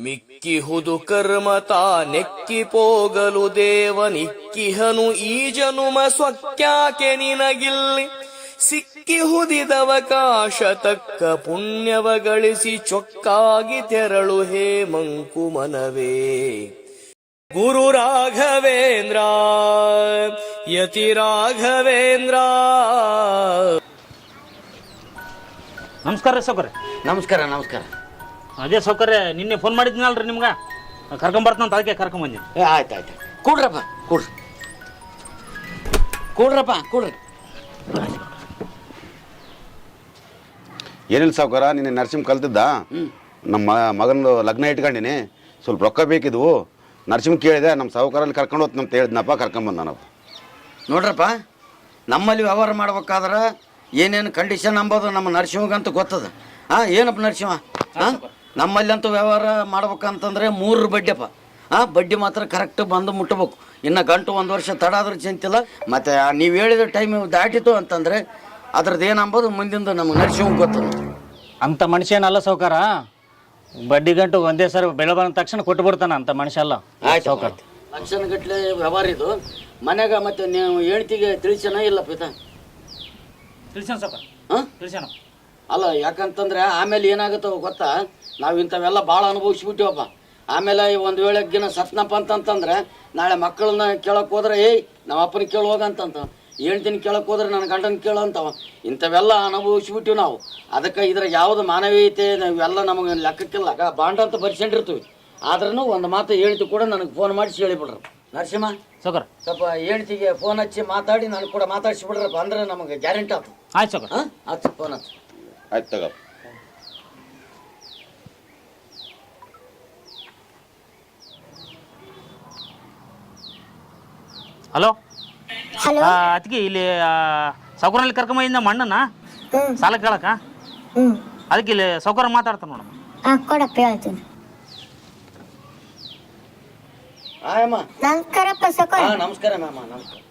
ಮಿಕ್ಕಿಹುದು ಕರ್ಮತ ನೆಕ್ಕಿ ಪೋಗಲು ದೇವನಿಕ್ಕಿಹನು ಈ ಜನುಮ ಸ್ವಕ್ಯಾಕೆ ನಿನಗಿಲ್ಲಿ ಸಿಕ್ಕಿಹುದಿದವಕಾಶ ತಕ್ಕ ಪುಣ್ಯವ ಗಳಿಸಿ ಚೊಕ್ಕಾಗಿ ತೆರಳು ಹೇ ಮಂಕುಮನವೇ. ಗುರು ರಾಘವೇಂದ್ರ ಯತಿ ರಾಘವೇಂದ್ರ. ನಮಸ್ಕಾರ ರೀ ಸೌಕರ್ಯ. ನಮಸ್ಕಾರ ನಮಸ್ಕಾರ. ಅದೇ ಸೌಕರ್ಯ ನಿನ್ನೆ ಫೋನ್ ಮಾಡಿದ್ನಲ್ರಿ ನಿಮ್ಗೆ, ಕರ್ಕೊಂಬರ್ತಂತ ಅದಕ್ಕೆ ಕರ್ಕೊಂಬಂದಿನಿ. ಆಯ್ತು ಆಯ್ತು ಕೂಡ್ರಪ್ಪ ಕೂಡ್ರಿ. ಏನಿಲ್ಲ ಸಾವುಕಾರ, ನಿನ್ನೆ ನರ್ಸಿಂಗ್ ಕಲ್ತಿದ್ದ ನಮ್ಮ ಮಗನ ಲಗ್ನ ಇಟ್ಕೊಂಡಿನಿ, ಸ್ವಲ್ಪ ರೊಕ್ಕ ಬೇಕಿದ್ವು. ನರ್ಸಿಂಗ್ ಕೇಳಿದೆ, ನಮ್ಮ ಸಾವುಕಾರಲ್ಲಿ ಕರ್ಕೊಂಡು ಹೋಗ್ತು ಅಂತ ಹೇಳಿದ್ನಪ್ಪ, ಕರ್ಕೊಂಬಂದ ನಾವು. ನೋಡ್ರಪ್ಪ, ನಮ್ಮಲ್ಲಿ ವ್ಯವಹಾರ ಮಾಡ್ಬೇಕಾದ್ರೆ ಏನೇನು ಕಂಡೀಷನ್ ಅಂಬೋದು ನಮ್ಮ ನರಸಿಂಹಗಂತೂ ಗೊತ್ತದ. ಏನಪ್ಪ ನರಸಿಂಹ, ನಮ್ಮಲ್ಲಿ ಅಂತೂ ವ್ಯವಹಾರ ಮಾಡ್ಬೇಕಂತಂದ್ರೆ 3 ಬಡ್ಡಿಯಪ್ಪ. ಬಡ್ಡಿ ಮಾತ್ರ ಕರೆಕ್ಟ್ ಬಂದು ಮುಟ್ಟಬೇಕು. ಇನ್ನು ಗಂಟು 1 ವರ್ಷ ತಡ ಆದ್ರೂ ಚಿಂತಿಲ್ಲ. ಮತ್ತು ನೀವು ಹೇಳಿದ ಟೈಮ್ ದಾಟಿತು ಅಂತಂದರೆ ಅದ್ರದ್ದು ಏನಂಬೋದು ಮುಂದಿಂದ ನಮಗೆ ನರಸಿಂಹಗೆ ಗೊತ್ತದ. ಅಂಥ ಮನುಷ್ಯ ಏನಲ್ಲ ಸೌಕಾರ, ಬಡ್ಡಿ ಗಂಟು ಒಂದೇ ಸರಿ ಬೆಳೆ ಬಂದ ತಕ್ಷಣ ಕೊಟ್ಟು ಬಿಡ್ತಾನ ಅಂತ ಮನುಷ್ಯ ಅಲ್ಲ. ಆಯ್ತು ಸೌಕಾರ, ಲಕ್ಷಣಗಟ್ಟಲೆ ವ್ಯವಹಾರ ಇದು. ಮನೆಗ ಮತ್ತೆ ನೀವು ಹೆಣ್ತಿಗೆ ತಿಳಿಸೋಣ ಇಲ್ಲಪ್ಪ ಇದ ತಿಳಿಸೋಣ ಸೌಕಾರ. ತಿಳಿಸೋಣ ಅಲ್ಲ, ಯಾಕಂತಂದ್ರೆ ಆಮೇಲೆ ಏನಾಗುತ್ತೋ ಗೊತ್ತಾ, ನಾವು ಇಂಥವೆಲ್ಲ ಭಾಳ ಅನುಭವಿಸ್ಬಿಟ್ಟಿವಪ್ಪ. ಆಮೇಲೆ ಒಂದು ವೇಳೆಗಿನ ಸತ್ನಪ್ಪ ಅಂತಂತಂದ್ರೆ ನಾಳೆ ಮಕ್ಕಳನ್ನ ಕೇಳಕ್ಕೆ ಹೋದ್ರೆ ನಮ್ಮ ಅಪ್ಪನ ಕೇಳಿ ಹೋಗಂತಂತ, ಹೇಳ್ತೀನಿ ಕೇಳಕ್ಕೆ ಹೋದ್ರೆ ನನ್ನ ಗಂಡನ ಕೇಳೋ ಅಂತವ. ಇಂಥವೆಲ್ಲ ಅನುಭವಿಸ್ಬಿಟ್ಟಿವಿ ನಾವು. ಅದಕ್ಕೆ ಇದ್ರ ಯಾವುದು ಮಾನವೀಯತೆ ಇವೆಲ್ಲ ನಮಗೆ ಲೆಕ್ಕಕ್ಕಿಲ್ಲ. ಬಾಂಡ್ ಅಂತ ಬರ್ಸ್ಕೊಂಡಿರ್ತೀವಿ. ಆದ್ರೂ ಒಂದು ಮಾತು ಹೇಳ್ತಿ ಕೂಡ ನನಗೆ ಫೋನ್ ಮಾಡಿಸಿ ಹೇಳಿಬಿಡ್ರಿ. ನರಸಿಂಹ ಸೌಕರ್, ಸ್ವಲ್ಪ ಹೇಳ್ತಿಗೆ ಫೋನ್ ಹಚ್ಚಿ ಮಾತಾಡಿ ನನಗೆ ಕೂಡ ಮಾತಾಡಿಸ್ಬಿಡ್ರಪ್ಪ, ಅಂದ್ರೆ ನಮಗೆ ಗ್ಯಾರಂಟಿ ಆಯ್ತು. ಆಯ್ತು ಸೌಕರ್. ಹಚ್ಚು ಫೋನ್ ಹಚ್ಚು. ಆಯ್ತು ತಗೋ. ಹಲೋ, ಅದಕ್ಕೆ ಇಲ್ಲಿ ಸೌಕರ್ಯಲ್ಲಿ ಕರ್ಕೊಂಬಂದ ಮಣ್ಣನ ಸಾಲ ಕೇಳಕ, ಅದಕ್ಕೆ ಇಲ್ಲಿ ಸೌಕರ್ಯ ಮಾತಾಡ್ತಾನೆ ನೋಡಮ್ಮ. ಕೊಡಪ್ಪ ಹೇಳ್ತೀನಿ. ನಮಸ್ಕಾರಪ್ಪ ಸೌಕರ್ಯ. ನಮಸ್ಕಾರ ಮ್ಯಾಮ, ನಮಸ್ಕಾರ.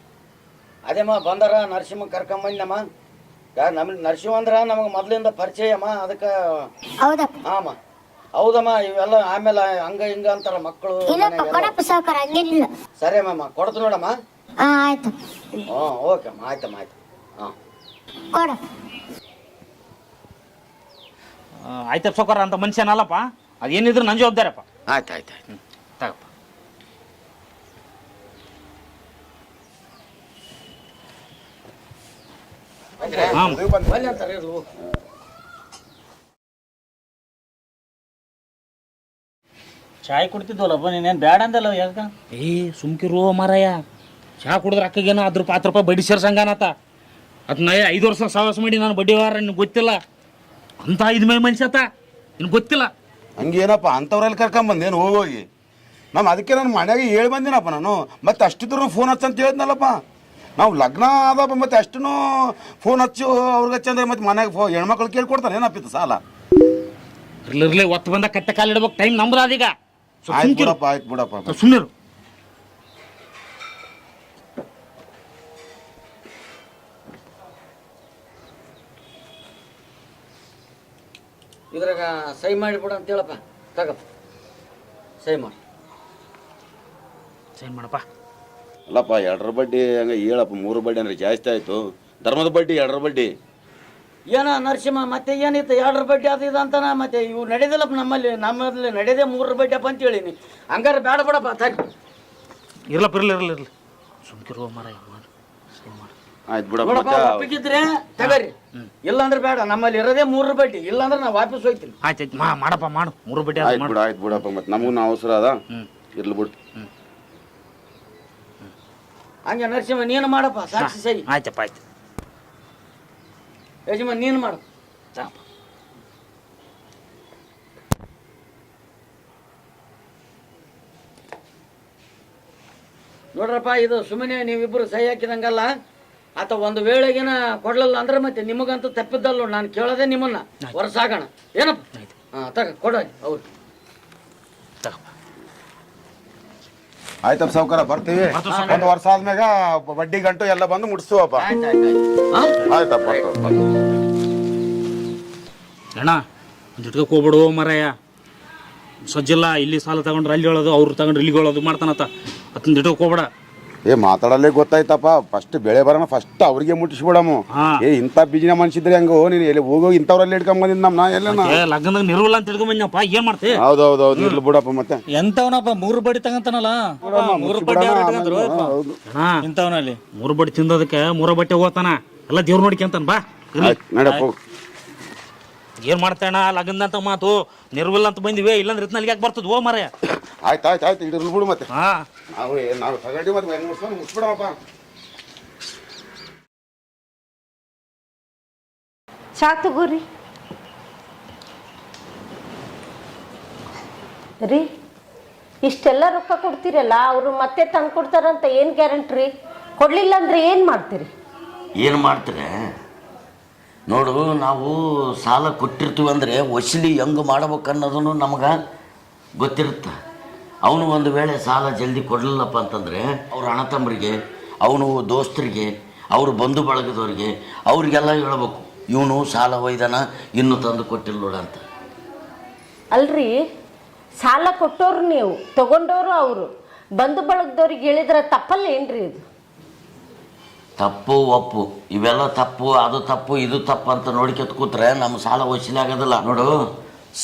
ಅದೇಮ್ಮ ಬಂದಾರ ನರಸಿಂಹ ಕರ್ಕೊಂಬಂದಮ್ಮ. ನಮ್ಮ ನರಸಿಂಹ ಅಂದ್ರ ನಮಗೆ ಮೊದಲಿಂದ ಪರಿಚಯ ಅಮ್ಮ, ಅದಕ್ಕೆ. ಹೌದಪ್ಪ. ಹಾಂ ಹೌದಮ್ಮ, ಇವೆಲ್ಲ ಆಮೇಲೆ ಹಂಗ ಹಿಂಗ ಅಂತಾರ ಮಕ್ಕಳು. ಕೊಡಪ್ಪ ಸೌಕರ್ಯ, ಹಂಗೇನಿಲ್ಲ. ಸರಿ ಮ್ಯಾಮ, ಕೊಡ್ತು ನೋಡಮ್ಮ. ಆಯ್ತು. ಓಕೆ ಅಮ್ಮ, ಆಯ್ತಮ್ಮ, ಆಯ್ತು. ಕೊಡ. ಆಯ್ತಪ್ಪ ಸೌಕರ್ಯ, ಅಂತ ಮನುಷ್ಯನಲ್ಲಪ್ಪ, ಅದೇನಿದ್ರು ನನ್ನ ಜವಾಬ್ದಾರಪ್ಪ. ಆಯ್ತು ಆಯ್ತು ಆಯ್ತು. ತಗಪ್ಪ. ಬನ್ನಿ ಅಂತಾರೆ ಇದು. ಚಾಯ್ ಕುಡ್ತಿದ್ವಲ್ಲಪ್ಪ, ನೀನೇನು ಬೇಡ ಅಂದಲ್ಲ ಯಾಕ? ಸುಮ್ಕಿರೋ ಮಾರಾಯ, ಚಹಾ ಕುಡಿದ್ರೆ ಅಕ್ಕಗೇನೋ 10 ರೂಪಾಯಿ ಬಡ್ಡಿ ಸೇರ್ಸಂಗಾನತ್ತ. ಅದನ್ನ 5 ವರ್ಷ ಸವಾಸ ಮಾಡಿ ನಾನು ಬಡ್ಡಿ ವಾರ ನಿನ್ಗೆ ಗೊತ್ತಿಲ್ಲ ಅಂತ 5 ಮೈ ಮನುಷ್ಯತ ನಿನ್ಗೆ ಗೊತ್ತಿಲ್ಲ. ಹಂಗೇನಪ್ಪ, ಅಂಥವ್ರಲ್ಲಿ ಕರ್ಕೊಂಬಂದೇನು ಹೋಗಿ ನಮ್ಮ. ಅದಕ್ಕೆ ನಾನು ಮನೆಯಾಗ ಹೇಳಿ ಬಂದಿನಪ್ಪ ನಾನು. ಮತ್ತೆ ಅಷ್ಟಿದ್ರು ಫೋನ್ ಹಚ್ಚಂತ ಹೇಳಿದ್ನಲ್ಲಪ್ಪ. ನಾವು ಲಗ್ನ ಆದಪ್ಪ, ಮತ್ತೆ ಅಷ್ಟು ಫೋನ್ ಹಚ್ಚು ಅವ್ರಿಗೆ ಹಚ್ಚಂದ್ರೆ ಮತ್ತೆ ಮನೆಯಾಗ ಹೆಣ್ಮಕ್ಳು ಕೇಳ್ಕೊಡ್ತಾನೆ ಏನಪ್ಪಿತ್ತು ಸಾಲ. ಇರ್ಲಿರ್ಲಿ, ಒತ್ತು ಬಂದ ಕಟ್ಟೆ ಕಾಲಿಡ್ಬೇಕು, ಟೈಮ್ ನಮ್ದು ಅದೀಗ. ಆಯ್ತು ಬಿಡಪ್ಪ, ಆಯ್ತು ಬಿಡಪ್ಪ, ಸುಮ್ಮನಿರು. ಇದ್ರಾಗ ಸಹಿ ಮಾಡಿಬಿಡು ಅಂತ ಹೇಳಪ್ಪ. ತಗಪ್ಪ, ಸಹಿ ಮಾಡಿ. ಸೈನ್ ಮಾಡಪ್ಪ. ಅಲ್ಲಪ್ಪ, 2 ಬಡ್ಡಿ ಹಂಗೆ ಹೇಳಪ್ಪ. 3 ಬಡ್ಡಿ ಅಂದ್ರೆ ಜಾಸ್ತಿ ಆಯಿತು. ಧರ್ಮದ ಬಡ್ಡಿ 2 ಬಡ್ಡಿ ಏನ ನರಸಿಂಹ, ಮತ್ತೆ ಏನಿತ್ತು 2 ಬಡ್ಡಿ ಅದು ಇದು ಅಂತಾನ. ಮತ್ತೆ ಇವು ನಡೆದಿಲ್ಲಪ್ಪ ನಮ್ಮಲ್ಲಿ ನಡೆದೇ 3 ಬಡ್ಡಿಯಪ್ಪ ಅಂತ ಹೇಳಿನಿ. ಹಂಗಾರೆ ಬೇಡ ಬಿಡಪ್ಪ, ತಗ. ಇರ್ಲಪ್ಪ, ಇರ್ಲಿ ಸುಮ್ಕಿರುವ ಮಾರಾಯ. ಆಯ್ತು ಬಿಡಪ್ಪ. ಒಪ್ಪಿಗಿದ್ರೆ ತಗರಿ, ಇಲ್ಲಾಂದ್ರೆ ಬೇಡ. ನಮ್ಮಲ್ಲಿ ಇರೋದೇ 3 ಬಡ್ಡಿ, ಇಲ್ಲಾಂದ್ರೆ ನಾ ವಾಪಸ್ ಹೋಗ್ತೀನಿ. ಆಯ್ತು ಮಾಡಪ್ಪ, ಮಾಡು 3 ಬಡ್ಡಿ. ಆಯ್ತು ಬಿಡಪ್ಪ, ಮತ್ತೆ ನಮಗೂ ಅವಸರ ಅದ. ಇರ್ಲಿ ಬಿಟ್ಟು. ಹಂಗೆ ನರಸಿಂಹ ನೀನು ಮಾಡಪ್ಪ, ಸಾಕ್ಷಿ ಸಹಿ. ಆಯ್ತಪ್ಪ, ಆಯ್ತು. ಯಜಮಾನ್ ನೀನು ಮಾಡು. ನೋಡ್ರಪ್ಪ, ಇದು ಸುಮ್ಮನೆ ನೀವಿಬ್ಬರು ಸಹಿ ಹಾಕಿದಂಗಲ್ಲ. ಆತ ಒಂದು ವೇಳೆಗೇನ ಕೊಡ್ಲಲ್ಲ ಅಂದ್ರೆ ಮತ್ತೆ ನಿಮಗಂತೂ ತಪ್ಪಿದ್ದಲ್ಲ. ನಾನು ಕೇಳೋದೇ ನಿಮ್ಮನ್ನ ವರ್ಷಾಗೋಣ ಏನಪ್ಪ. ತಗ ಕೊಡ ಅವ್ರು. ಆಯ್ತಪ್ಪ ಸಾವುಕಾರ, ಬರ್ತೀವಿ. 1 ವರ್ಷ ಆದ್ಮ್ಯಾಗ ಬಡ್ಡಿ ಗಂಟು ಎಲ್ಲ ಬಂದು ಮುಟ್ಸುವಪ್ಪ. ಆಯ್ತಪ್ಪ. ಅಣ್ಣ, ಜುಟ್ಕಕ್ಕೆ ಹೋಗ್ಬಿಡು ಮಾರಾಯ. ಸಜ್ಜಿಲ್ಲ ಇಲ್ಲಿ ಸಾಲ ತಗೊಂಡ್ರೆ ಅಲ್ಲಿ ಹೇಳೋದು ಅವ್ರು ತಗೊಂಡ್ರೆ ಇಲ್ಲಿ ಹೇಳೋದು ಮಾಡ್ತಾನತ್ತ ಅದನ್ನ ಇಟ್ಟೋಕೆ ಹೋಗ್ಬೇಡ. ಮಾತಾಡಲ್ಲೇ ಗೊತ್ತಾಯ್ತಪ್ಪ. ಫಸ್ಟ್ ಬೆಳೆ ಬರೋಣ ಫಸ್ಟ್ ಅವ್ರಿಗೆ ಮುಟ್ಟಿಸ್ಬಿಡಮು. ಇಂಥ ಬಿಜಿನ ಮನ್ಸಿದ್ರೆ ಹಂಗೋ ನೀನು ಎಲ್ಲಿ ಹೋಗೋಗಿ ಇಂಥವ್ರಲ್ಲಿ ಇಟ್ಕೊಂಬಂದಿದ್ದು ನಮ್ಮ ಎಲ್ಲ ಲಗ್ನದಾಗ ನಿರ್ವಲ್ಲ ಅಂತ ತಿಳ್ಕೊಂಬಂದಪ್ಪ. ಏನ್ ಮಾಡ್ತಿ? ಹೌದೌದೌದು ಇರ್ಲಿ ಬಿಡಪ್ಪ. ಮತ್ತೆ ಎಂತವನಪ್ಪ 3 ಬಡಿ ತಗಂತಾನಲ್ಲ, 3 ಬಡ್ಡಿ ಇಂಥವನಲ್ಲಿ 3 ಬಡ್ಡಿ ತಿಂದದಕ್ಕೆ 3 ಬಟ್ಟೆ ಹೋಗ್ತಾನ. ಎಲ್ಲ ದೇವ್ರು ನೋಡ್ಕೊಂತಾನ. ಬಾ ನಡಪ್ಪ. ಏನ್ ಮಾಡ್ತಾಣ ಲಗ್ನದಂತ ಮಾತು ನಿರ್ವಲ್ಲ ಅಂತ ಬಂದಿವೆ, ಇಲ್ಲಾಂದ್ರೆ ಇತ್ನಲ್ಲಿ ಯಾಕೆ ಬರ್ತದ? ಹೋ ಮರ. ಆಯ್ತು ಇಡ್ರಿ ಬಿಡು. ಮತ್ತೆ ಹಾ ನಾವು ತಗೊಂಡು ಮತ್ತೆ ಹೆಂಗ್ ಮುಗಿಸ್ಬಿಡಪ್ಪ. ಚಾ ತಗೋರಿ ರೀ. ಇಷ್ಟೆಲ್ಲ ರೊಕ್ಕ ಕೊಡ್ತೀರಲ್ಲ, ಅವರು ಮತ್ತೆ ತಂದು ಕೊಡ್ತಾರಂತ ಏನು ಗ್ಯಾರಂಟಿ? ಕೊಡ್ಲಿಲ್ಲ ಅಂದ್ರೆ ಏನು ಮಾಡ್ತೀರಿ? ಏನು ಮಾಡ್ತಾರೆ ನೋಡು, ನಾವು ಸಾಲ ಕೊಟ್ಟಿರ್ತೀವಿ ಅಂದರೆ ವಸೂಲಿ ಹೆಂಗೆ ಮಾಡ್ಬೇಕು ಅನ್ನೋದನ್ನು ನಮಗೆ ಗೊತ್ತಿರುತ್ತೆ. ಅವನು ಒಂದು ವೇಳೆ ಸಾಲ ಜಲ್ದಿ ಕೊಡಲಿಲ್ಲಪ್ಪ ಅಂತಂದರೆ ಅವ್ರ ಅಣ್ಣ ತಮ್ಮರಿಗೆ, ಅವನು ದೋಸ್ತರಿಗೆ, ಅವ್ರ ಬಂಧು ಬಳಗದವ್ರಿಗೆ ಅವ್ರಿಗೆಲ್ಲ ಹೇಳ್ಬೇಕು, ಇವನು ಸಾಲ ಒಯ್ದಾನ ಇನ್ನೂ ತಂದು ಕೊಟ್ಟಿಲ್ಲ ನೋಡ ಅಂತ. ಅಲ್ರಿ, ಸಾಲ ಕೊಟ್ಟೋರು ನೀವು, ತಗೊಂಡವರು ಅವರು, ಬಂಧು ಬಳಗದವ್ರಿಗೆ ಹೇಳಿದ್ರೆ ತಪ್ಪಲ್ಲ ಏನ್ರಿ? ಇದು ತಪ್ಪು ಒಪ್ಪು ಇವೆಲ್ಲ ತಪ್ಪು, ಅದು ತಪ್ಪು ಇದು ತಪ್ಪು ಅಂತ ನೋಡ್ಕೊತ ಕೂತ್ರೆ ನಮ್ಮ ಸಾಲ ವಸೂಲಿ ಆಗೋದಿಲ್ಲ. ನೋಡು,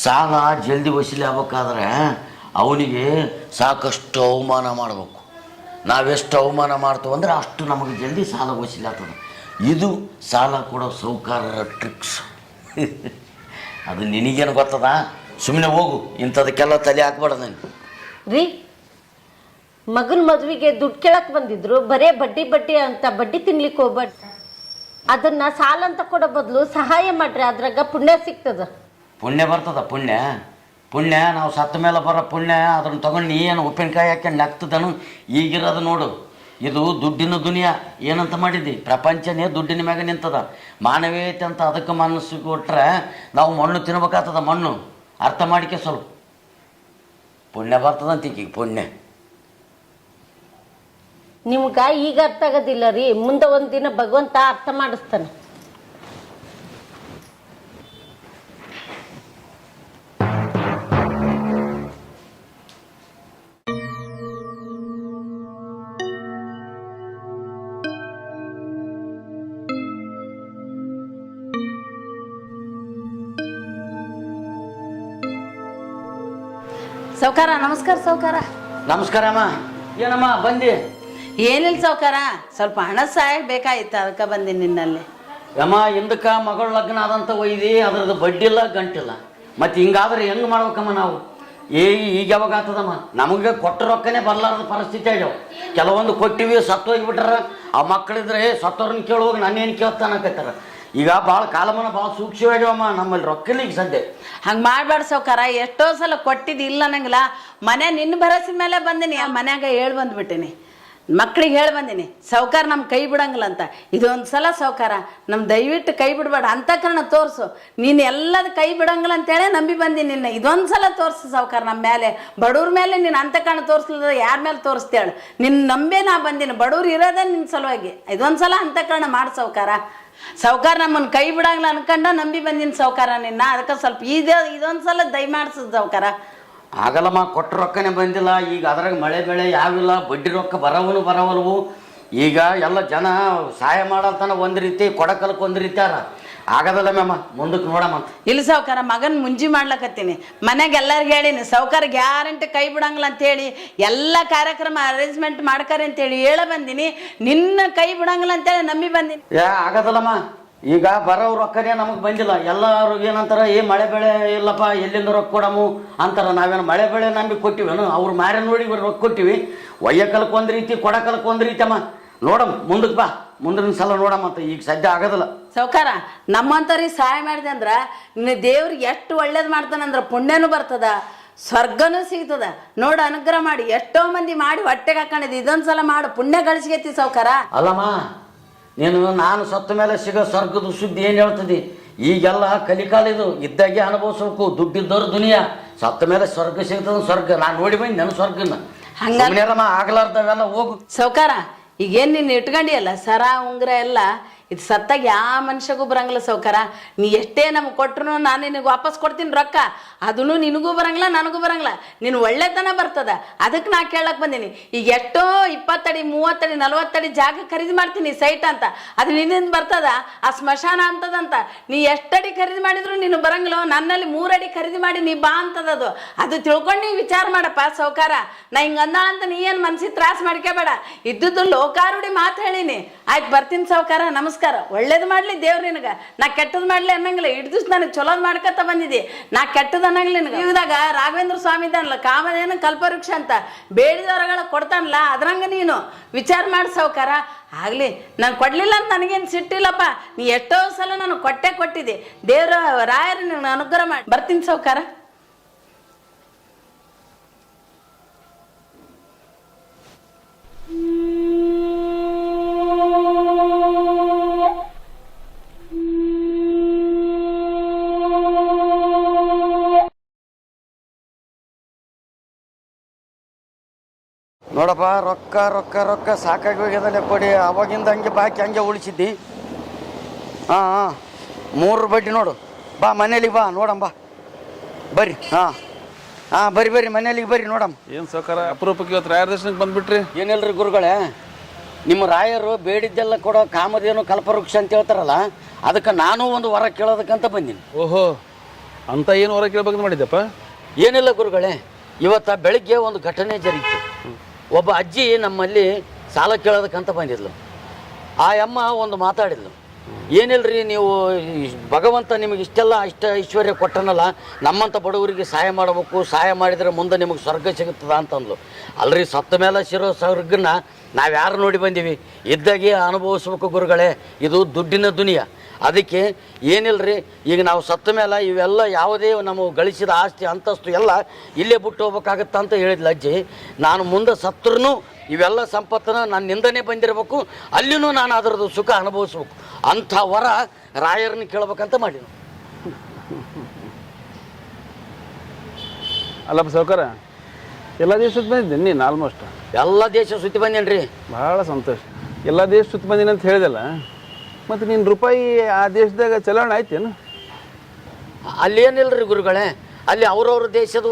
ಸಾಲ ಜಲ್ದಿ ವಸೂಲಿ ಆಗ್ಬೇಕಾದ್ರೆ ಅವನಿಗೆ ಸಾಕಷ್ಟು ಅವಮಾನ ಮಾಡಬೇಕು. ನಾವೆಷ್ಟು ಅವಮಾನ ಮಾಡ್ತೀವಿ ಅಂದ್ರೆ ಅಷ್ಟು ನಮಗೆ ಜಲ್ದಿ ಸಾಲ ವಸೂಲಿ ಆಗ್ತದೆ. ಇದು ಸಾಲ ಕೊಡೋ ಸಾಹುಕಾರರ ಟ್ರಿಕ್ಸ್. ಅದು ನಿನಗೇನು ಗೊತ್ತದ? ಸುಮ್ಮನೆ ಹೋಗು, ಇಂಥದಕ್ಕೆಲ್ಲ ತಲೆ ಹಾಕ್ಬೇಡ ನನಗೆ. ರೀ, ಮಗನ ಮದುವೆಗೆ ದುಡ್ಡು ಕೇಳಕ್ಕೆ ಬಂದಿದ್ರು, ಬರೇ ಬಡ್ಡಿ ಬಡ್ಡಿ ಅಂತ ಬಡ್ಡಿ ತಿನ್ಲಿಕ್ಕೆ ಹೋಗ್ಬೇಡ. ಅದನ್ನ ಸಾಲ ಅಂತ ಕೊಡೋ ಬದಲು ಸಹಾಯ ಮಾಡ್ರಿ, ಅದ್ರಾಗ ಪುಣ್ಯ ಸಿಗ್ತದ. ಪುಣ್ಯ ಬರ್ತದ? ಪುಣ್ಯ ನಾವು ಸತ್ತ ಮೇಲೆ ಬರೋ ಪುಣ್ಯ. ಅದನ್ನು ತಗೊಂಡು ನೀ ಏನು ಉಪ್ಪಿನಕಾಯಿ ಹಾಕ್ಯಂಡು ನಗ್ತದನು? ಈಗಿರೋದು ನೋಡು, ಇದು ದುಡ್ಡಿನ ದುನಿಯಾ. ಏನಂತ ಮಾಡಿದ್ದಿ? ಪ್ರಪಂಚನೇ ದುಡ್ಡಿನ ಮ್ಯಾಗ ನಿಂತದ. ಮಾನವೀಯತೆ ಅಂತ ಅದಕ್ಕೆ ಮನಸ್ಸು ಕೊಟ್ಟರೆ ನಾವು ಮಣ್ಣು ತಿನ್ಬೇಕಾಗ್ತದ. ಮಣ್ಣು ಅರ್ಥ ಮಾಡಿಕೆ ಸ್ವಲ್ಪ. ಪುಣ್ಯ ಬರ್ತದಂತ ಈಗ ಪುಣ್ಯ. ನಿಮ್ಗ ಈಗ ಅರ್ಥ ಆಗೋದಿಲ್ಲ ರೀ, ಮುಂದೆ ಒಂದಿನ ಭಗವಂತ ಅರ್ಥ ಮಾಡಿಸ್ತಾನೆ. ಸೌಕಾರ ನಮಸ್ಕಾರ. ಸೌಕಾರ ನಮಸ್ಕಾರ ಅಮ್ಮ. ಏನಮ್ಮ ಬಂದಿ? ಏನಿಲ್ಲ ಸೌಕಾರ, ಸ್ವಲ್ಪ ಹಣ ಸಹಾಯ ಬೇಕಾಗಿತ್ತು, ಅದಕ್ಕೆ ಬಂದೀನಿ ನಿನ್ನಲ್ಲಿ. ಯಮ್ಮ, ಹಿಂದಕ್ಕೆ ಮಗಳ ಲಗ್ನ ಆದಂತ ಒಯ್ದಿ, ಅದ್ರದ್ದು ಬಡ್ಡಿಲ್ಲ ಗಂಟಿಲ್ಲ. ಮತ್ತು ಹಿಂಗಾದ್ರೆ ಹೆಂಗೆ ಮಾಡ್ಬೇಕಮ್ಮ ನಾವು? ಈಗ ಯಾವಾಗ ಆಗ್ತದಮ್ಮ? ನಮಗೆ ಕೊಟ್ಟ ರೊಕ್ಕನೇ ಬರಲಾರದ ಪರಿಸ್ಥಿತಿ ಆಗ್ಯಾವ. ಕೆಲವೊಂದು ಕೊಟ್ಟಿವಿ, ಸತ್ತೋಗಿಬಿಟ್ರ. ಆ ಮಕ್ಕಳಿದ್ರೆ ಸತ್ತವ್ರನ್ನ ಕೇಳುವಾಗ ನಾನೇನು ಕೇಳ್ತಾನಕತ್ತಾರ. ಈಗ ಭಾಳ ಕಾಲಮಾನ ಭಾಳ ಸೂಕ್ಷ್ಮವಾಗ್ಯಾವಮ್ಮ ನಮ್ಮಲ್ಲಿ ರೊಕ್ಕಲಿ ಈಗ ಸದ್ಯ. ಹಂಗೆ ಮಾಡಬೇಡ ಸೌಕಾರ. ಎಷ್ಟೋ ಸಲ ಕೊಟ್ಟಿದ್ದು ಇಲ್ಲ ಅನ್ನಂಗಿಲ್ಲ. ಮನೆ ನಿನ್ನ ಭರವಸೆ ಮೇಲೆ ಬಂದೀನಿ. ಆ ಮನ್ಯಾಗ ಹೇಳಿ ಬಂದ್ಬಿಟ್ಟಿನಿ, ಮಕ್ಳಿಗೆ ಹೇಳಿ ಬಂದೀನಿ, ಸೌಕಾರ ನಮ್ಮ ಕೈ ಬಿಡಂಗಿಲ್ಲ ಅಂತ. ಇದೊಂದು ಸಲ ಸೌಕಾರ ನಮ್ಮ ದಯವಿಟ್ಟು ಕೈ ಬಿಡಬೇಡ, ಅಂತಃಕರಣ ತೋರಿಸು. ನೀನು ಎಲ್ಲದ ಕೈ ಬಿಡಂಗಿಲ್ಲ ಅಂತೇಳಿ ನಂಬಿ ಬಂದೀನಿ ನಿನ್ನ. ಇದೊಂದು ಸಲ ತೋರಿಸು ಸೌಕಾರ ನಮ್ಮ ಮೇಲೆ. ಬಡವ್ರ ಮೇಲೆ ನೀನು ಅಂತಃಕರಣ ತೋರಿಸ್ಲಿಲ್ಲ, ಯಾರ ಮೇಲೆ ತೋರಿಸ್ತೇಳು? ನಿನ್ನ ನಂಬೇ ನಾ ಬಂದೀನಿ, ಬಡವ್ರು ಇರೋದೇ ನಿನ್ನ ಸಲುವಾಗಿ. ಇದೊಂದು ಸಲ ಅಂತಃಕರಣ ಮಾಡಿ ಸೌಕಾರ. ಸೌಕಾರ ನಮ್ಮನ್ನು ಕೈ ಬಿಡಂಗಿಲ್ಲ ಅನ್ಕಂಡ ನಂಬಿ ಬಂದೀನಿ ಸೌಕಾರ ನಿನ್ನ. ಅದಕ್ಕೆ ಸ್ವಲ್ಪ ಇದೊಂದು ಸಲ ದಯ ಮಾಡಿಸು ಸೌಕಾರ. ಆಗಲ್ಲಮ್ಮ, ಕೊಟ್ಟ ರೊಕ್ಕನೇ ಬಂದಿಲ್ಲ. ಈಗ ಅದ್ರಾಗ ಮಳೆ ಬೆಳೆ ಯಾವಿಲ್ಲ, ಬಡ್ಡಿ ರೊಕ್ಕ ಬರವಲ್ವು. ಈಗ ಎಲ್ಲ ಜನ ಸಹಾಯ ಮಾಡಲ್ತಾನ ಒಂದು ರೀತಿ, ಕೊಡಕಲಕ್ಕೆ ಒಂದು ರೀತಿ ಅರ. ಆಗದಲ್ಲ ಮ್ಯಾಮ, ಮುಂದಕ್ಕೆ ನೋಡಮ್ಮ. ಇಲ್ಲ ಸೌಕಾರ, ಮಗನ ಮುಂಜಿ ಮಾಡ್ಲಕತ್ತೀನಿ. ಮನೆಗೆ ಎಲ್ಲರಿಗೆ ಹೇಳೀನಿ, ಸೌಕಾರ ಗ್ಯಾರಂಟಿ ಕೈ ಬಿಡಂಗಿಲ್ಲ ಅಂತೇಳಿ ಎಲ್ಲ ಕಾರ್ಯಕ್ರಮ ಅರೇಂಜ್ಮೆಂಟ್ ಮಾಡ್ತಾರೆ ಅಂತೇಳಿ ಹೇಳ ಬಂದೀನಿ. ನಿನ್ನ ಕೈ ಬಿಡಂಗಿಲ್ಲ ಅಂತೇಳಿ ನಂಬಿ ಬಂದೀನಿ. ಆಗದಲ್ಲಮ್ಮ, ಈಗ ಬರೋ ರೊಕ್ಕನೇ ನಮಗೆ ಬಂದಿಲ್ಲ. ಎಲ್ಲರೂ ಏನಂತಾರ, ಮಳೆ ಬೆಳೆ ಇಲ್ಲಪ್ಪ, ಎಲ್ಲಿಂದ ರೊಕ್ಕ ಕೊಡಮು ಅಂತಾರ. ನಾವೇನು ಮಳೆ ಬೆಳೆ ನಂಬಿ ಕೊಟ್ಟಿವೇನು? ಅವ್ರು ಮಾರ ನೋಡಿ ರೊಕ್ಕ ಕೊಟ್ಟಿವಿ. ಒಯ್ಯಕಲಕ್ಕೆ ಒಂದು ರೀತಿ, ಕೊಡಕಲಕ್ಕೆ ಒಂದು ರೀತಿ ಅಮ್ಮ. ನೋಡಮ್ಮ, ಮುಂದಕ್ಕೆ ಬಾ, ಮುಂದಿನ ಸಲ ನೋಡಮ್ಮ ಅಂತ. ಈಗ ಸದ್ಯ ಆಗೋದಿಲ್ಲ ಸೌಕಾರ. ನಮ್ಮಂಥವ್ರಿಗೆ ಸಹಾಯ ಮಾಡಿದೆ ಅಂದ್ರೆ ನಿನ್ನ ದೇವ್ರಿಗೆ ಎಷ್ಟು ಒಳ್ಳೇದು ಮಾಡ್ತಾನಂದ್ರೆ ಪುಣ್ಯನೂ ಬರ್ತದ, ಸ್ವರ್ಗನೂ ಸಿಗ್ತದ. ನೋಡು, ಅನುಗ್ರಹ ಮಾಡಿ. ಎಷ್ಟೋ ಮಂದಿ ಮಾಡಿ ಹೊಟ್ಟೆಗೆ ಹಾಕೊಂಡಿದ್ದು, ಇದೊಂದು ಸಲ ಮಾಡು, ಪುಣ್ಯ ಗಳಿಸ್ಗೆತ್ತಿ ಸೌಕಾರ. ಅಲ್ಲಮ್ಮ, ನೀನು ನಾನು ಸತ್ತ ಮೇಲೆ ಸಿಗೋ ಸ್ವರ್ಗದ ಸುದ್ದಿ ಏನು ಹೇಳ್ತದೆ? ಈಗೆಲ್ಲ ಕಲಿಕಾಲ ಇದು, ಇದ್ದಾಗೆ ಅನುಭವಿಸ್ಬೇಕು. ದುಡ್ಡಿದ್ದವ್ರು ದುನಿಯಾ, ಸತ್ತ ಮೇಲೆ ಸ್ವರ್ಗ ಸಿಗ್ತದ. ಸ್ವರ್ಗ ನಾನು ನೋಡಿ ಬಂದು ನನ್ನ ಸ್ವರ್ಗನ ಹಂಗಮ್ಮ ಆಗ್ಲಾರ್ದವೆಲ್ಲ ಹೋಗು ಸೌಕಾರ. ಈಗೇನು ನೀನು ಇಟ್ಕೊಂಡಿಯಲ್ಲ ಸರ ಉಂಗ್ರ ಎಲ್ಲ, ಇದು ಸತ್ತಾಗ ಯಾವ ಮನುಷ್ಯಗೂ ಬರಂಗಿಲ್ಲ ಸೌಕಾರ. ನೀ ಎಷ್ಟೇ ನಮ್ಗೆ ಕೊಟ್ರು ನಾನು ನಿನಗೆ ವಾಪಸ್ ಕೊಡ್ತೀನಿ ರೊಕ್ಕ, ಅದನ್ನು ನಿನಗೂ ಬರಂಗಿಲ್ಲ ನನಗೂ ಬರಂಗಿಲ್ಲ. ನೀನು ಒಳ್ಳೆತನ ಬರ್ತದ, ಅದಕ್ಕೆ ನಾ ಕೇಳಕ್ ಬಂದೀನಿ. ಈಗ ಎಷ್ಟೋ 20 ಅಡಿ 30 ಅಡಿ 40 ಅಡಿ ಜಾಗ ಖರೀದಿ ಮಾಡ್ತೀನಿ ಸೈಟ್ ಅಂತ, ಅದು ನಿನ್ನಿಂದ ಬರ್ತದ? ಆ ಸ್ಮಶಾನ ಅಂತದಂತ. ನೀ ಎಷ್ಟಡಿ ಖರೀದಿ ಮಾಡಿದ್ರು ನೀನು ಬರಂಗಿಲ್ಲ. ನನ್ನಲ್ಲಿ 3 ಅಡಿ ಖರೀದಿ ಮಾಡಿ ನೀ ಬಾ ಅಂತದದು. ಅದು ತಿಳ್ಕೊಂಡು ನೀವು ವಿಚಾರ ಮಾಡಪ್ಪ ಸೌಕಾರ. ನಾ ಹಿಂಗ ಅಂದಾಳ ಅಂತ ನೀ ಏನು ಮನ್ಸಿಗೆ ತ್ರಾಸ ಮಾಡ್ಕೋಬೇಡ. ಇದ್ದುದು ಲೋಕಾರೂಢಿ ಮಾತು ಹೇಳಿನಿ. ಆಯ್ತು ಬರ್ತೀನಿ ಸೌಕಾರ, ನಮಸ್ಕಾರ. ಒಳ್ಳೇದು ಮಾಡ್ಲಿ ದೇವ್ರು ನಿನಗ, ನಾ ಕೆಟ್ಟದ್ ಮಾಡ್ಲಿ ಅನ್ನಂಗಿಲ್ಲ. ಹಿಡ್ದು ನನಗೆ ಚಲೋದ್ ಮಾಡ್ಕೊತ ಬಂದಿದ್ದಿ, ನಾ ಕೆಟ್ಟದ್ ಅನ್ನಂಗಿಲ್ಲ ನಿನಗೆ. ಇವಾಗ ರಾಘವೇಂದ್ರ ಸ್ವಾಮಿ ಇದ್ದಾನಲ್ಲ, ಕಾಮಧೇನು ಕಲ್ಪವೃಕ್ಷ ಅಂತ, ಬೇಡಿದವರಗಳ ಕೊಡ್ತಾನಲ್ಲ, ಅದ್ರಂಗ ನೀನು ವಿಚಾರ ಮಾಡಿ ಸೌಕಾರ. ಆಗ್ಲಿ, ನಾನು ಕೊಡ್ಲಿಲ್ಲ ಅಂತ ನನಗೇನು ಸಿಟ್ಟಿಲ್ಲಪ್ಪ. ನೀ ಎಷ್ಟೋ ಸಲ ನಾನು ಕೊಟ್ಟಿದ್ದೆ. ದೇವ್ರ ರಾಯರು ನಿನ್ನ ಅನುಗ್ರಹ ಮಾಡಿ. ಬರ್ತೀನಿ ಸೌಕಾರ. ನೋಡಪ್ಪ, ರೊಕ್ಕ ರೊಕ್ಕ ರೊಕ್ಕ ಸಾಕಾಗಿ ಹೋಗ್ಯದಲ್ಲೇ ಕೊಡಿ. ಅವಾಗಿಂದ ಹಂಗೆ ಬಾಕಿ ಹಂಗೆ ಉಳಿಸಿದ್ದಿ. ಹಾಂ 3 ಬಡ್ಡಿ ನೋಡು. ಬಾ ಮನೇಲಿಗೆ ಬಾ ನೋಡಮ್ಮ, ಬಾ ಬರ್ರಿ. ಹಾಂ ಬರ್ರಿ ಮನೇಲಿಗೆ ಬರ್ರಿ ನೋಡಮ್ಮ. ಏನು ಸೌಕಾರ ಅಪರೂಪಕ್ಕೆ ಇವತ್ತು ರಾಯರ ದರ್ಶನಕ್ಕೆ ಬಂದ್ಬಿಟ್ರಿ? ಏನಿಲ್ರಿ ಗುರುಗಳೇ, ನಿಮ್ಮ ರಾಯರು ಬೇಡಿದ್ದೆಲ್ಲ ಕೊಡೋ ಕಾಮಧೇನು ಕಲ್ಪವೃಕ್ಷ ಅಂತ ಹೇಳ್ತಾರಲ್ಲ, ಅದಕ್ಕೆ ನಾನು ಒಂದು ವರ ಕೇಳೋದಕ್ಕಂತ ಬಂದೀನಿ. ಓಹೋ, ಅಂತ ಏನು ವರ ಕೇಳ್ಬೇಕಂತ ಮಾಡಿದ್ದಪ್ಪ? ಏನಿಲ್ಲ ಗುರುಗಳೇ, ಇವತ್ತು ಬೆಳಿಗ್ಗೆ ಒಂದು ಘಟನೆ ಜರುಗಿತು. ಒಬ್ಬ ಅಜ್ಜಿ ನಮ್ಮಲ್ಲಿ ಸಾಲ ಕೇಳೋದಕ್ಕಂತ ಬಂದಿದ್ಲು. ಆ ಅಮ್ಮ ಒಂದು ಮಾತಾಡಿದ್ಲು, ಏನಿಲ್ರಿ ನೀವು ಭಗವಂತ ನಿಮಗೆ ಇಷ್ಟ ಐಶ್ವರ್ಯ ಕೊಟ್ಟನಲ್ಲ, ನಮ್ಮಂಥ ಬಡವರಿಗೆ ಸಹಾಯ ಮಾಡಬೇಕು, ಸಹಾಯ ಮಾಡಿದರೆ ಮುಂದೆ ನಿಮಗೆ ಸ್ವರ್ಗ ಸಿಗುತ್ತದ ಅಂತಂದ್ಲು. ಅಲ್ರಿ, ಸತ್ತ ಮೇಲೆ ಸಿರೋ ಸ್ವರ್ಗನ ನಾವು ಯಾರು ನೋಡಿ ಬಂದೀವಿ, ಇದ್ದಾಗೆ ಅನುಭವಿಸ್ಬೇಕು ಗುರುಗಳೇ. ಇದು ದುಡ್ಡಿನ ದುನಿಯಾ. ಅದಕ್ಕೆ ಏನಿಲ್ರಿ, ಈಗ ನಾವು ಸತ್ತ ಮೇಲೆ ಇವೆಲ್ಲ ಯಾವುದೇ ನಾವು ಗಳಿಸಿದ ಆಸ್ತಿ ಅಂತಸ್ತು ಎಲ್ಲ ಇಲ್ಲೇ ಬಿಟ್ಟು ಹೋಗ್ಬೇಕಾಗತ್ತ ಅಂತ ಹೇಳಿದ್ಲು ಅಜ್ಜಿ. ನಾನು ಮುಂದೆ ಸತ್ರೂ ಇವೆಲ್ಲ ಸಂಪತ್ತನ್ನು ನನ್ನಿಂದನೇ ಬಂದಿರಬೇಕು, ಅಲ್ಲಿನೂ ನಾನು ಅದರದ್ದು ಸುಖ ಅನುಭವಿಸ್ಬೇಕು. ಅಂಥ ವರ ರಾಯರನ್ನ ಕೇಳ್ಬೇಕಂತ ಮಾಡೀನಿ. ಅಲ್ಲಪ್ಪ ಸೌಕಾರ, ಎಲ್ಲ ದೇಶ ಸುತ್ತ ಬಂದಿದ್ದೀನಿ ನೀನು? ಆಲ್ಮೋಸ್ಟ್ ಎಲ್ಲ ದೇಶ ಸುತ್ತಿ ಬಂದೇನು ರೀ. ಭಾಳ ಸಂತೋಷ. ಎಲ್ಲ ದೇಶ ಸುತ್ತ ಬಂದೀನಿ ಅಂತ ಹೇಳಿದಲ್ಲ, ಮತ್ತು ನೀನು ರೂಪಾಯಿ ಆ ದೇಶದಾಗ ಚಲಾವಣೆ ಆಯ್ತೇನು? ಅಲ್ಲೇನಿಲ್ಲ ರೀ ಗುರುಗಳೇ, ಅಲ್ಲಿ ಅವ್ರವ್ರ ದೇಶದ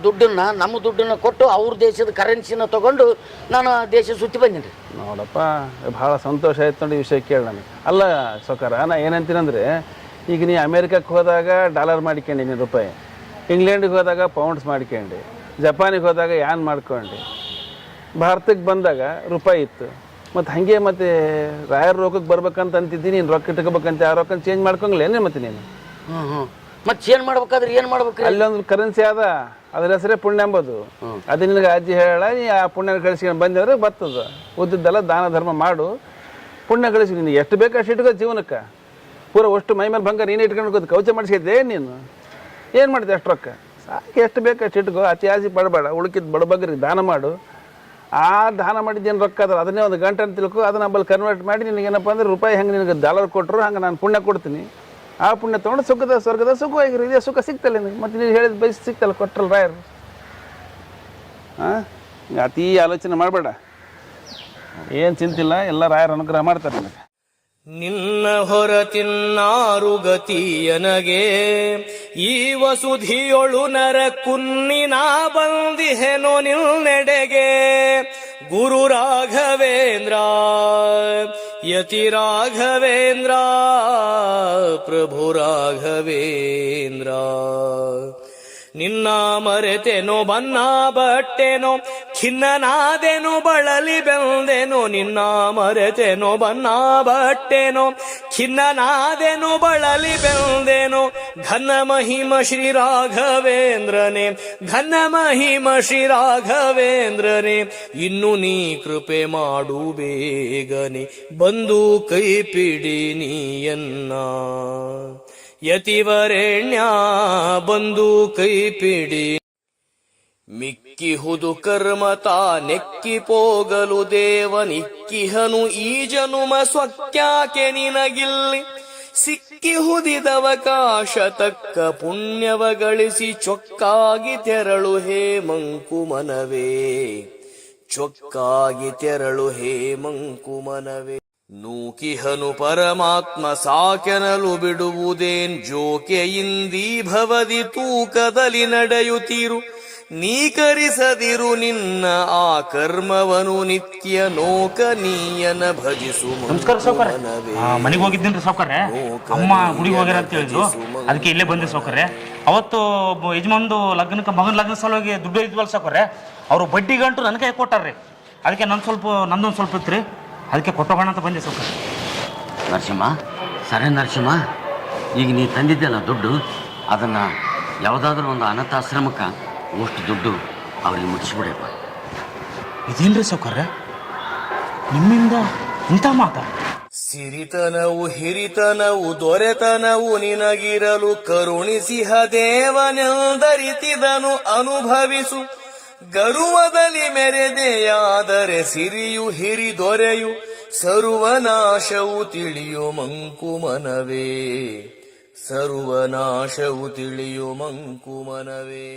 ದುಡ್ಡನ್ನು ನಮ್ಮ ದುಡ್ಡನ್ನು ಕೊಟ್ಟು ಅವ್ರ ದೇಶದ ಕರೆನ್ಸಿನ ತೊಗೊಂಡು ನಾನು ದೇಶ ಸುತ್ತಿ ಬಂದೀನಿ ರೀ. ನೋಡಪ್ಪ, ಭಾಳ ಸಂತೋಷ ಆಯ್ತು ನೋಡಿ ವಿಷಯ ಕೇಳಿ ನನಗೆ. ಅಲ್ಲ ಸೌಕಾರ, ನಾ ಏನಂತೀನಂದರೆ, ಈಗ ನೀ ಅಮೇರಿಕಕ್ಕೆ ಹೋದಾಗ ಡಾಲರ್ ಮಾಡ್ಕೊಂಡು ನೀನು ರೂಪಾಯಿ, ಇಂಗ್ಲೆಂಡಿಗೆ ಹೋದಾಗ ಪೌಂಡ್ಸ್ ಮಾಡ್ಕೊಂಡು, ಜಪಾನಿಗೆ ಹೋದಾಗ ಯಾನ್ ಮಾಡ್ಕೊಂಡು, ಭಾರತಕ್ಕೆ ಬಂದಾಗ ರೂಪಾಯಿ ಇತ್ತು. ಮತ್ತು ಹಾಗೆ ಮತ್ತೆ ರಾಯರ ರೊಕ್ಕಕ್ಕೆ ಬರ್ಬೇಕಂತ ಅಂತಿದ್ದೀನಿ, ನೀನು ರೊಕ್ಕ ಇಟ್ಕೋಬೇಕಂತ ಆ ರೊಕ್ಕ ಚೇಂಜ್ ಮಾಡ್ಕೊಂಗಿಲ್ಲೇನೆ ಮತ್ತೆ ನೀನು? ಮತ್ತೆ ಚೇಂಜ್ ಮಾಡ್ಬೇಕಾದ್ರೆ ಏನು ಮಾಡ್ಬೇಕು? ಅಲ್ಲೊಂದು ಕರೆನ್ಸಿ ಅದ, ಅದ್ರ ಹೆಸರೇ ಪುಣ್ಯ ಎಂಬುದು. ಅದು ನಿನಗೆ ಅಜ್ಜಿ ಹೇಳ, ನೀ ಆ ಪುಣ್ಯ ಗಳಿಸ್ಕೊಂಡು ಬಂದಿದ್ರೆ ಬರ್ತದ. ಉದ್ದಿದ್ದೆಲ್ಲ ದಾನ ಧರ್ಮ ಮಾಡು, ಪುಣ್ಯ ಗಳಿಸಿ. ನಿನಗೆ ಎಷ್ಟು ಬೇಕು ಅಷ್ಟು ಇಟ್ಕೋ ಜೀವನಕ್ಕೆ. ಪೂರ ಅಷ್ಟು ಮೈ ಮೇಲೆ ಬಂಗಾರ ನೀನು ಇಟ್ಕೊಂಡು ಕೌಚ ಮಾಡಿಸಿದ್ದೆ ನೀನು. ಏನು ಮಾಡಿದೆ ಅಷ್ಟು ರೊಕ್ಕ? ಸಾಕು, ಎಷ್ಟು ಬೇಕು ಅಷ್ಟು ಇಟ್ಕೋ, ಅತಿ ಆಸೆ ಪಡಬೇಡ. ಉಳ್ಕಿದ್ದು ಬಡಬಗ್ರಿಗೆ ದಾನ ಮಾಡು. ಆ ದಾನ ಮಾಡಿದ್ದೇನು ರೊಕ್ಕ ಅದ ಅದನ್ನೇ ಒಂದು ಗಂಟೆ ಅಂತ ತಿಳ್ಕೊ, ಅದನ್ನ ನಂಬಲ್ಲಿ ಕನ್ವರ್ಟ್ ಮಾಡಿ ನಿನಗೇನಪ್ಪ ಅಂದ್ರೆ ರೂಪಾಯಿ ಹೆಂಗೆ ನಿನಗೆ ಡಾಲರ್ ಕೊಟ್ಟರು ಹಂಗೆ ನಾನು ಪುಣ್ಯ ಕೊಡ್ತೀನಿ. ಆ ಪುಣ್ಯ ತೊಗೊಂಡು ಸ್ವರ್ಗದ ಸುಖವಾಗಿರಿ. ಇದೇ ಸುಖ ಸಿಗ್ತಲ್ಲ ನಿನಗೆ. ಮತ್ತು ನೀನು ಹೇಳಿದ ಬಯಸಿ ಸಿಗ್ತಲ್ಲ, ಕೊಟ್ಟರಲ್ಲ ರಾಯರು. ಅತೀ ಆಲೋಚನೆ ಮಾಡಬೇಡ, ಏನು ಚಿಂತಿಲ್ಲ, ಎಲ್ಲ ರಾಯರು ಅನುಗ್ರಹ ಮಾಡ್ತಾರೆ ನಿನಗೆ. ನಿನ್ನ ಹೊರತಿನ್ನಾರು ಗತಿಯನಗೆ ಈ ವಸುಧಿಯೊಳು ನರ ಕುನ್ನಿನ ಬಂದಿಹೆನೋ ನಿಲ್ನೆಡೆಗೆ. ಗುರು ರಾಘವೇಂದ್ರ ಯತಿ ರಾಘವೇಂದ್ರ ಪ್ರಭು ರಾಘವೇಂದ್ರ. ನಿನ್ನ ಮರೆತೆನೋ ಬನ್ನ ಬಟ್ಟೆನೋ ಖಿನ್ನನಾದೆನೋ ಬಳಲಿ ಬೆಂದೆನೋ. ನಿನ್ನ ಮರೆತೆನೋ ಬನ್ನ ಬಟ್ಟೆನೋ ಖಿನ್ನನಾದೆನೋ ಬಳಲಿ ಬೆಂದೆನೋ. ಘನ ಮಹಿಮ ಶ್ರೀ ರಾಘವೇಂದ್ರನೇ, ಘನ ಮಹಿಮ ಶ್ರೀ ರಾಘವೇಂದ್ರನೇ. ಇನ್ನು ನೀ ಕೃಪೆ ಮಾಡು ಬೇಗನೆ, ಬಂದು ಕೈ ಪಿಡಿ ನೀಯನ್ನ. ಯತಿವರೆಣ್ಯ ಬಂದು ಕೈ ಪಿಡಿ. ಮಿಕ್ಕಿಹುದು ಕರ್ಮತ ನೆಕ್ಕಿ ಪೋಗಲು ದೇವನಿಕ್ಕಿಹನು ಈ ಜನುಮ ಸ್ವಕ್ಯಾಕೆ ನಿನಗಿಲ್ಲಿ. ಸಿಕ್ಕಿಹುದಿದವಕಾಶ ತಕ್ಕ ಪುಣ್ಯವ ಗಳಿಸಿ ಚೊಕ್ಕಾಗಿ ತೆರಳು ಹೇ ಮಂಕುಮನವೇ. ಚೊಕ್ಕಾಗಿ ತೆರಳು ಹೇ ಮಂಕುಮನವೇ. ನೂಕಿಹನು ಪರಮಾತ್ಮ ಸಾಕೆನಲು ಬಿಡುವುದೇನ್ ಜೋಕೆಯಿಂದೀ ಭವದಿ ತೂಕದಲ್ಲಿ ನಡೆಯುತ್ತೀರು ನೀಕರಿಸದಿರು ನಿನ್ನ ಆ ಕರ್ಮವನು ನಿತ್ಯ ನೋಕನೀಯನ ಭಜಿಸು ನಮಸ್ಕಾರ ಸಾವ್ಕಾರ. ಮನೆಗೆ ಹೋಗಿದ್ದೀನಿ ಸಾವ್ಕಾರ್ರೆ, ಅಮ್ಮ ಗುಡಿಗೆ ಹೋಗ್ಯಾರ ಅಂತ ಹೇಳಿದ್ರು, ಅದಕ್ಕೆ ಇಲ್ಲೇ ಬಂದೆ ಸಾವ್ಕಾರ್ರೆ. ಅವತ್ತು ಯಜಮಾನ್ದು ಲಗ್ನಕ್ಕೆ ಮಗನ ಲಗ್ನ ಸಲುವಾಗಿ ದುಡ್ಡು ಇದ್ವಲ್ಲ ಸಾವ್ಕಾರ್ರೆ, ಅವರು ಬಡ್ಡಿ ಗಂಟು ನನ್ನ ಕೈ ಕೊಟ್ಟಾರ್ರಿ. ಅದಕ್ಕೆ ನಂದೊಂದು ಸ್ವಲ್ಪ ಇತ್ತು ರೀ, ಅದಕ್ಕೆ ಕೊಟ್ಟೋಗೋಣ ಅಂತ ಬಂದೆ ಸಾವ್ಕಾರ. ನರಸಿಂಹ, ಸರಿ ನರಸಿಂಹ, ಈಗ ನೀ ತಂದಿದ್ದೆಲ್ಲ ದುಡ್ಡು ಅದನ್ನು ಯಾವುದಾದ್ರೂ ಒಂದು ಅನಾಥಾಶ್ರಮಕ್ಕೆ ಅಷ್ಟು ದುಡ್ಡು ಅವ್ರಿಗೆ ಮುಟ್ಟಿಸ್ಬಿಡಪ್ಪ. ಇದೇನ್ರಿ ಸಾವ್ಕಾರ್ರೆ, ನಿಮ್ಮಿಂದ ಇಂಥ ಮಾತಾ? ಸಿರಿತನವು ಹಿರಿತನವು ದೊರೆತನವು ನಿನಗಿರಲು ಕರುಣಿಸಿಹ ದೇವನೆಂದರಿತಿದನು ಅನುಭವಿಸು. ಗರುವದಲ್ಲಿ ಮೆರೆದೆಯಾದರೆ ಸಿರಿಯು ಹಿರಿ ದೊರೆಯು ಸರ್ವನಾಶವು ತಿಳಿಯೋ ಮಂಕುಮನವೇ, ಸರ್ವನಾಶವು ತಿಳಿಯೋ ಮಂಕುಮನವೇ.